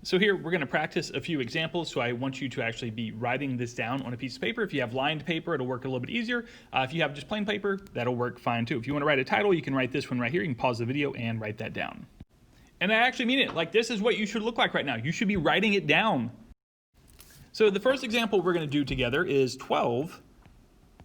So here we're going to practice a few examples, so I want you to actually be writing this down on a piece of paper. If you have lined paper, it'll work a little bit easier. If you have just plain paper, that'll work fine too. If you want to write a title, you can write this one right here. You can pause the video and write that down. And I actually mean it. Like, this is what you should look like right now. You should be writing it down. So the first example we're going to do together is 12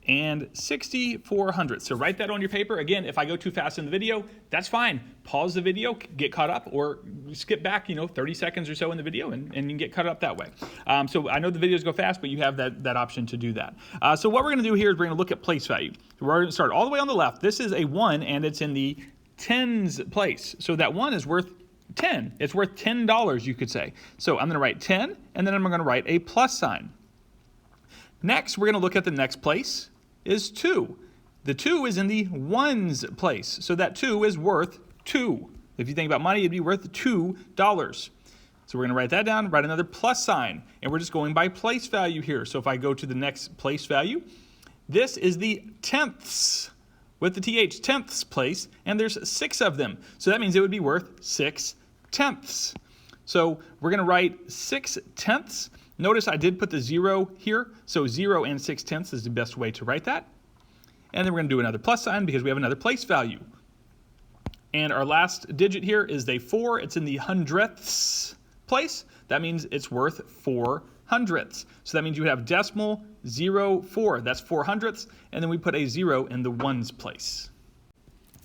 and 64 hundredths. So write that on your paper. Again, if I go too fast in the video, that's fine. Pause the video, get caught up, or skip back, 30 seconds or so in the video, and you can get caught up that way. So I know the videos go fast, but you have that option to do that. So what we're going to do here is we're going to look at place value. So we're going to start all the way on the left. This is a 1, and it's in the tens place. So that 1 is worth 10. It's worth $10, you could say. So I'm going to write 10, and then I'm going to write a plus sign. Next, we're going to look at the next place. Is 2. The 2 is in the ones place. So that 2 is worth 2. If you think about money, it'd be worth $2. So we're going to write that down, write another plus sign, and we're just going by place value here. So if I go to the next place value, this is the tenths with the TH, tenths place, and there's 6 of them. So that means it would be worth 6 tenths. So we're going to write 6 tenths. Notice I did put the 0 here, so 0 and 6 tenths is the best way to write that. And then we're going to do another plus sign because we have another place value. And our last digit here is the 4. It's in the hundredths place. That means it's worth 4 hundredths. So that means you would have decimal 0, 4. That's 4 hundredths. And then we put a 0 in the ones place.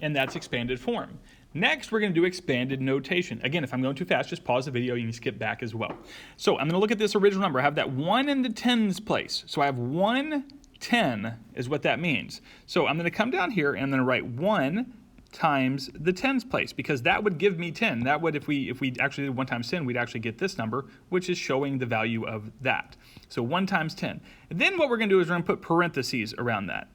And that's expanded form. Next, we're going to do expanded notation. Again, if I'm going too fast, just pause the video. You can skip back as well. So I'm going to look at this original number. I have that 1 in the tens place. So I have 110 is what that means. So I'm going to come down here and I'm going to write 1 times the tens place, because that would give me 10. That would, if we actually did 1 times 10, we'd actually get this number, which is showing the value of that. So 1 times 10. And then what we're going to do is we're going to put parentheses around that.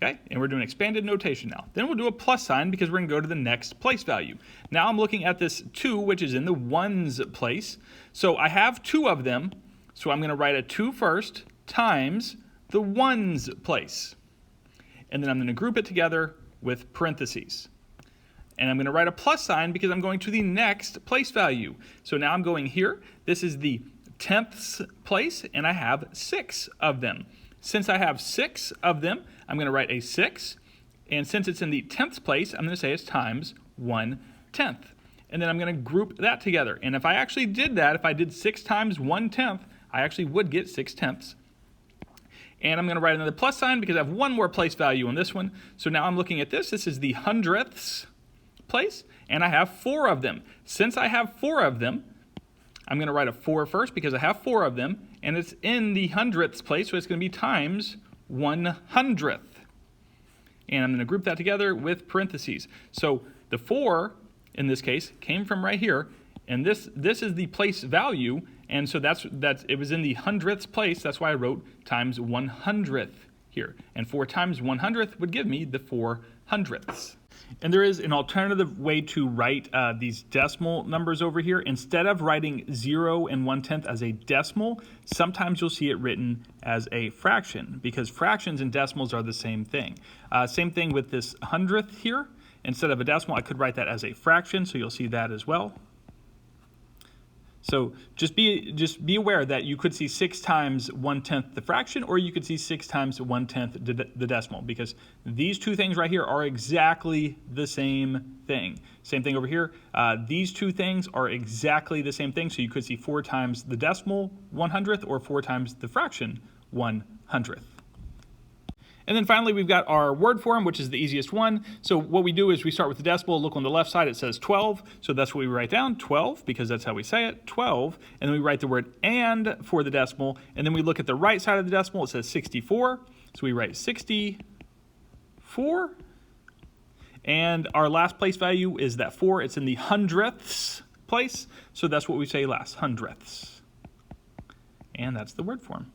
Okay, and we're doing expanded notation now. Then we'll do a plus sign because we're going to go to the next place value. Now I'm looking at this 2, which is in the ones place. So I have 2 of them. So I'm going to write a 2 first times the ones place. And then I'm going to group it together with parentheses. And I'm going to write a plus sign because I'm going to the next place value. So now I'm going here. This is the tenths place, and I have 6 of them. Since I have 6 of them, I'm going to write a 6. And since it's in the tenths place, I'm going to say it's times 1/10. And then I'm going to group that together. And if I actually did that, if I did 6 times 1/10, I actually would get 6 tenths. And I'm going to write another plus sign because I have one more place value on this one. So now I'm looking at this. This is the hundredths place, and I have 4 of them. Since I have 4 of them, I'm going to write a 4 first because I have 4 of them, and it's in the hundredths place, so it's going to be times 1/100th. And I'm going to group that together with parentheses. So the 4, in this case, came from right here, and this is the place value, and so that's it was in the hundredths place. That's why I wrote times 100th here. And 4 times 100th would give me the 4 hundredths. And there is an alternative way to write these decimal numbers over here. Instead of writing 0 and 1/10 as a decimal, sometimes you'll see it written as a fraction, because fractions and decimals are the same thing. Same thing with this hundredth here. Instead of a decimal, I could write that as a fraction, so you'll see that as well. So just be aware that you could see 6 times 1/10 the fraction, or you could see 6 times 1/10 the decimal, because these two things right here are exactly the same thing. Same thing over here. These two things are exactly the same thing, so you could see 4 times the decimal 100th or 4 times the fraction 100th. And then finally, we've got our word form, which is the easiest one. So what we do is we start with the decimal. Look on the left side, it says 12. So that's what we write down, 12, because that's how we say it, 12. And then we write the word and for the decimal. And then we look at the right side of the decimal, it says 64. So we write 64. And our last place value is that 4. It's in the hundredths place. So that's what we say last, hundredths. And that's the word form.